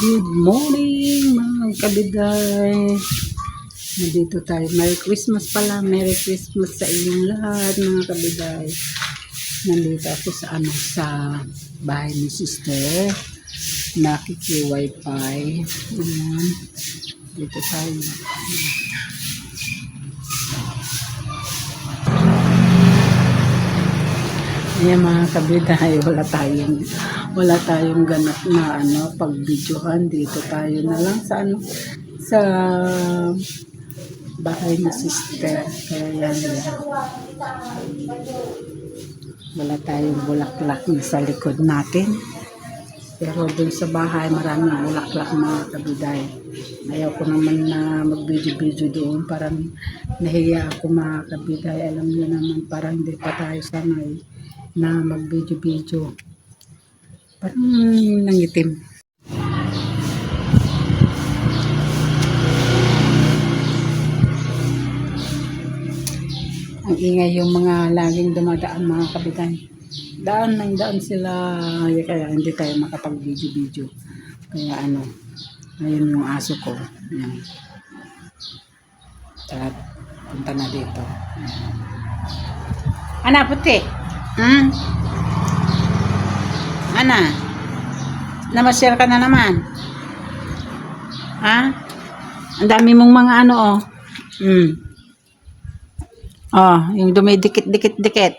Good morning mga kabiday. Nandito tayo. Merry Christmas pala. Merry Christmas sa inyong lahat mga kabiday. Nandito ako sa bahay ni sister. Nakiki-wifi. Ayan. Dito tayo. Ayan mga kabiday. Wala tayong ganap na pag-videohan. Dito tayo na lang sa bahay ni sister. Kaya yan. Wala tayong bulaklak na sa likod natin. Pero dun sa bahay, maraming bulaklak mga kabiday. Ayaw ko naman na mag-video doon. Parang nahiya ako mga kabiday. Alam niyo naman, parang hindi pa tayo sanay na mag-video. Parang nangitim. Ang ingay yung mga laging dumadaan mga kabitan. Daan sila, kaya hindi tayo makapag-video. Kaya ayun yung aso ko. Ayan. At punta na dito. Ana, puti. Ana, namasyal ka na naman. Ha? Ang dami mong mga yung dumidikit-dikit.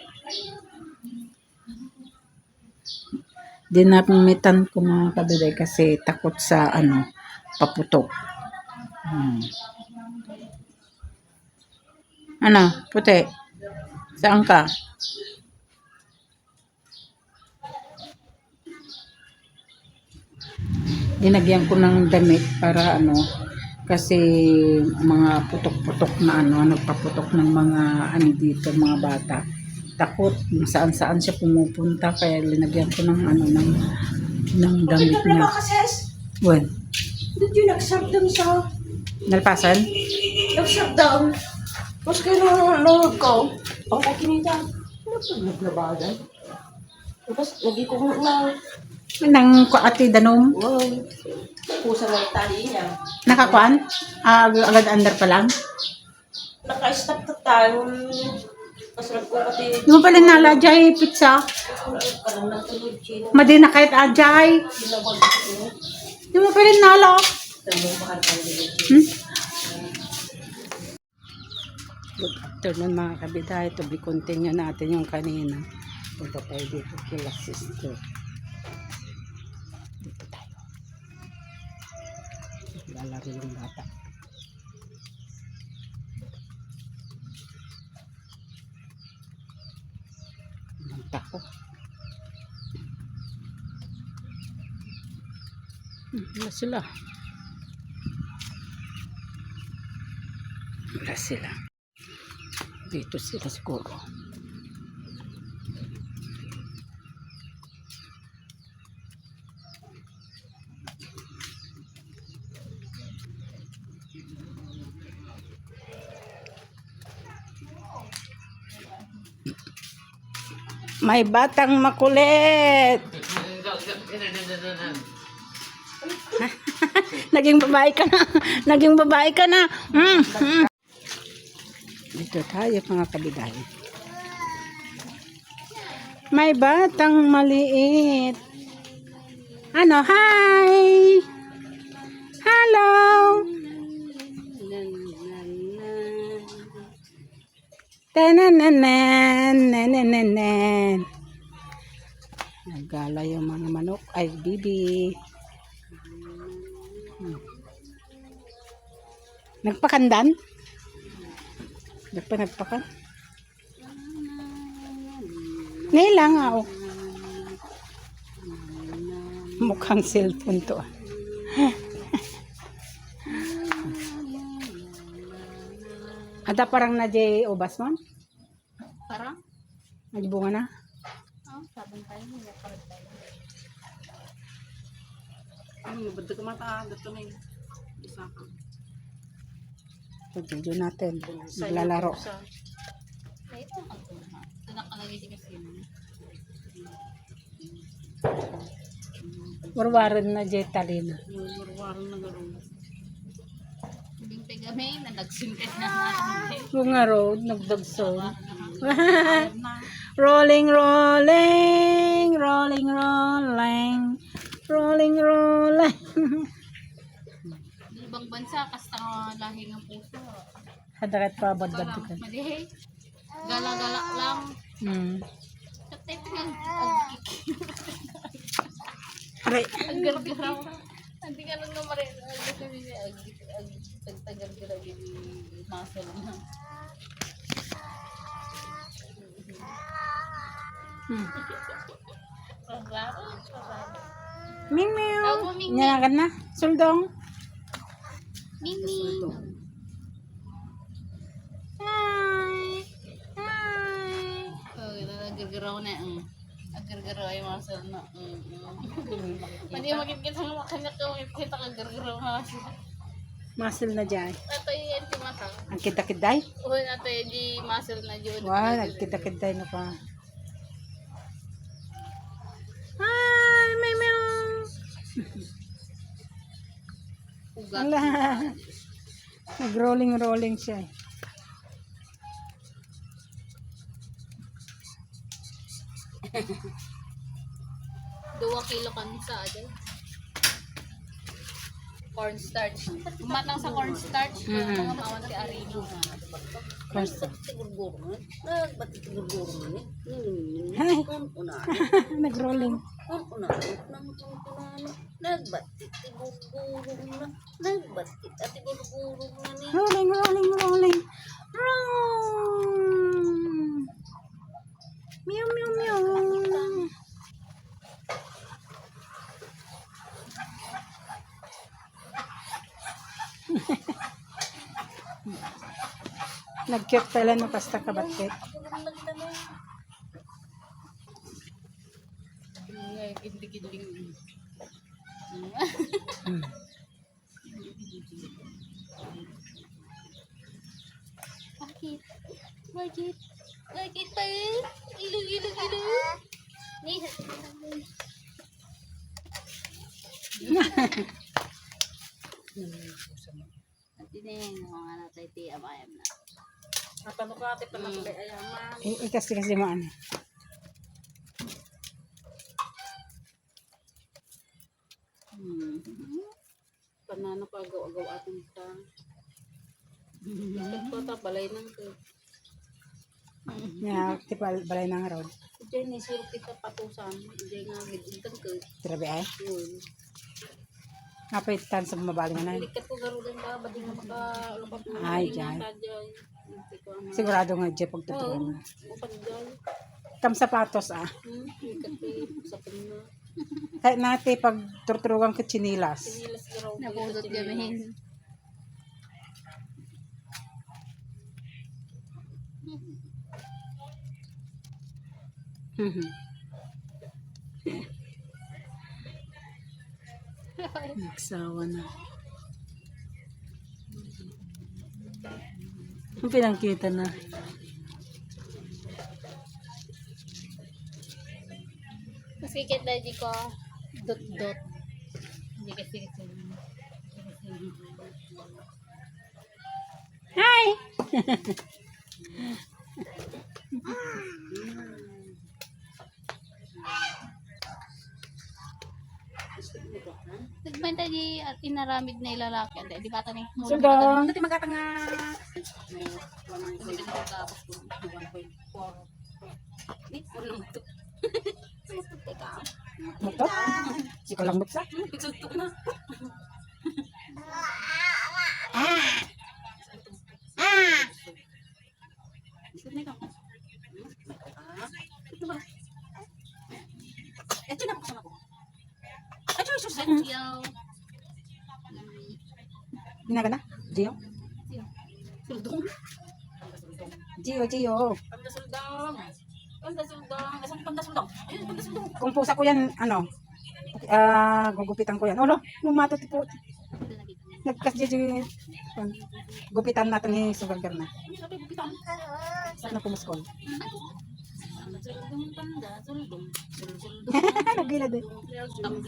Dinamitan ko mga kabiday kasi takot sa paputok. Ano, puti? Saan ka? Dinagyan ko ng damit para kasi mga putok-putok na nagpaputok ng mga dito, mga bata. Takot saan siya pumupunta kaya linagyan ko ng ng damit niya. When? Did you nag-shutdown sa... Nalpasan? Nag-shutdown. Mas kayo nanonood ko. Ang kakinita. Ano pa naglabagan? Tapos lagi ko na... Nang ati danom? Pusa ng tali niya. Nakakuan? Agad under pa lang? Naka-stop na tayo. Kasi nagkakati... Di mo pala nala ajay pizza? Kanang natulog siya. Madi na kahit ajay. Sinabag ko. Di mo pala nala. Tanong pa ka Good afternoon mga kabiday. To be continue natin yung kanina. Punta tayo dito kila sister. Dito tayo. Lalaro yung bata. Manta ko. Wala sila. Dito sila siguro. May batang makulit. Naging babae ka na. Dito tayo mga kabiday. May batang maliit. Hi! Hello! Tanananan. Nagala yung mga manok. Ay, bibi. Nagpakandan? Nagpakan? Nila nga mukhang cellphone to. Ada parang na jay obas man? Parang? Nagbunga na? Sabang tayo. Ba't ka mata? Dato na yun. Isa ka. Pag-video natin. Maglalaro. Ito nakalagay din kasi. Warwaran na Jetalina. Warwaran na gano'n. Bing kami na nagsimple na. Bunga road, nagdagso. Rolling, rolling, rolling, rolling, rolling, rolling. Ibang bansa, kasta lahi ng puso. Hadakat pa badbad ka. Mali. Gala-gala lang. Katay tingnan. Aray. Agar-garaw. Hindi ka lang naman rin. Tagar-garaw yung muscle na. Raro. Ming Tawag mo, meow. Ming Nyanyakan na. Suldong. Mimi. Hi. Hi. Oh, agar-garaw na. Agar-garaw yung muscle na. Hindi makikita ng makanak ko. Makikita ka agar-garaw na siya. Muscle na dyan. Ito yung timatang. Ang kita-kiday. Oh, nato di muscle na yun. Wow, nagkita-kiday na pa. Hi, meow meow. Ugat. Ala. Nag-rolling-rolling siya. 2 kilo kansa aja. Cornstarch. Umatang sa cornstarch. Mga mawan si Arino. Basta. Siguro mo. Nagba't siguro mo ni. Hi. Una. Nag-rolling. Una. Nagba't siguro na. Nagba't siguro na ni. Rolling, rolling, rolling. Roll. Meow, meow, meow. Nag-cute pala no pasta kabatit. Kindig-kindig. Bakit? Bakit? Bakit pa eh? Ilu. Nih. Nanti nih, mga natay ti amayam na. Napanukati pa na kulay ayaman. Ikas-kasi mo ano. Panano pa agaw-agaw atin ta. Bakit pa ta balay nang ko. Nga, tipal balay ng road. Diyan ni suro kita patusan. Diyan nga gidintang ko. Grabe ay. Yun. Napaitan sa mabaling na. Likat ko garudan ba bading na makalupat mo. Ay, dyan. Diyan. Sigurado nga dyan pagtuturuan na. Upan diyan. Kam sapatos ah. Likat ko sa pina. Kahit natin pag turturuan ka chinilas. Sinilas garaw. Napudot kami. Nagsawa na. Ang pinangkita na. Mas kikit na di ko dot. Hindi kasi Hi! nagbenta di inaramid na ilalaki. Di ba ito ni? Sugong! Dati magkatanga. Hindi na magkapos ko. 1.4. Ni ulo mo to. Teka. Mutot? Si ko lang mutsa. Pigsuntok na. Sini ka. Ito ba? Ito na ko. Ito susan. Yo. Hinaga na? Gio? Suldong. Gio. Pandasuldong. Nasaan pandasuldong? Ayun, pandasuldong. Kung pusa ko yan, ano, gugupitan ko yan. Olo, lumatot po. Nagkasya gupitan natin ni Sugargar na. Sabi ko pitang. Sana pumuskol. Suldong tanda, suldong. Suldong. Nagila din. Suldong.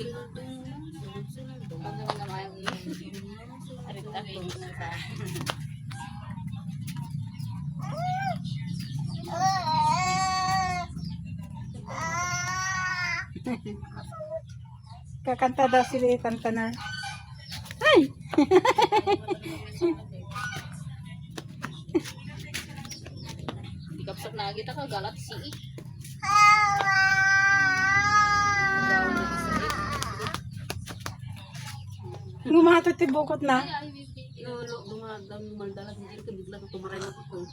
Suldong. Ano naman arit-arit na sa... Kakanta daw sila, kanta na. Ay! Ikapsap na kita ka, galat si I. Lumatot tibukot na. Dumadang maldalag, hindi ka biglang tumaray na ako.